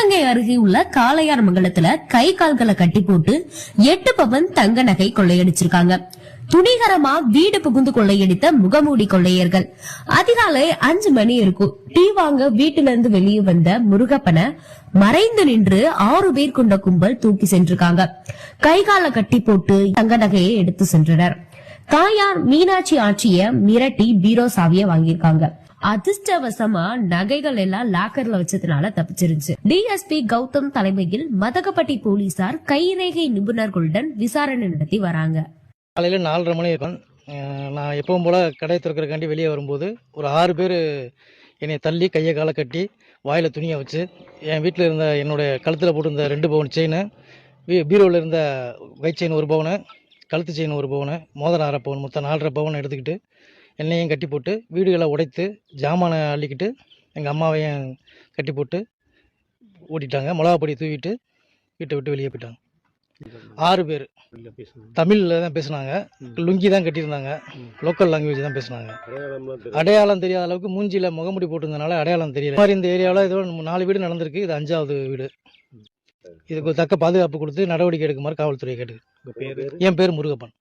சிவகங்கை அருகே உள்ள காளையார்மங்கலத்துல கை கால்களை கட்டி போட்டு 8 பவன் தங்க நகை கொள்ளையடிச்சிருக்காங்க. துணிகரமா வீடு புகுந்து கொள்ளையடித்த முகமூடி கொள்ளையர்கள். அதிகாலை 5 மணி இருக்கும். டீ வாங்க வீட்டுல இருந்து வெளியே வந்த முருகப்பனை மறைந்து நின்று 6 பேர் கொண்ட கும்பல் தூக்கி சென்றிருக்காங்க. கை கால கட்டி போட்டு தங்க நகையை எடுத்து சென்றனர். தாயார் மீனாட்சி ஆட்சிய மிரட்டி பீரோ சாவிய வாங்கியிருக்காங்க. அதிர்ஷ்டவசமா நகைகள் எல்லாம் லாக்கர்ல வச்சதுனால தப்பிச்சிருச்சு. டிஎஸ்பி கௌதம் தலைமையில் மதகப்பட்டி போலீசார் கைரேகை நிபுணர்களுடன் விசாரணை நடத்தி வராங்க. காலையில் 4:30 மணி இருக்கும். நான் எப்பவும் போல் கடை திறக்கிறக்காண்டி வெளியே வரும்போது ஒரு 6 பேர் என்னை தள்ளி கையை காலை கட்டி வாயில் துணியை வச்சு என் வீட்டில் இருந்த என்னுடைய கழுத்தில் போட்டிருந்த 2 பவுன் செயின், பீரோவில் இருந்த வயிறு செயின் 1 பவுனு, கழுத்து செயின் 1 பவுனு, மோதிரம் 1/2 பவுன், மொத்தம் 4.5 பவுன் எடுத்துக்கிட்டு என்னையும் கட்டி போட்டு வீடுகளை உடைத்து ஜாமானை அள்ளிக்கிட்டு எங்கள் அம்மாவையும் கட்டி போட்டு ஓட்டிட்டாங்க. மிளகாப்பொடி தூவிட்டு வீட்டை விட்டு வெளியே போயிட்டாங்க. 6 பேர் தமிழில் தான் பேசுனாங்க. லுங்கி தான் கட்டியிருந்தாங்க. லோக்கல் லாங்குவேஜ் தான் பேசுனாங்க. அடையாளம் தெரியாத அளவுக்கு மூஞ்சியில் முகமுடி போட்டிருந்தனால அடையாளம் தெரியல. மாதிரி இந்த ஏரியாவில் இதோ 4 வீடு நடந்திருக்கு. இது 5வது வீடு. இதுக்கு தக்க பாதுகாப்பு கொடுத்து நடவடிக்கை எடுக்குமாறு காவல்துறை கேட்டு. என் பேர் முருகப்பன்.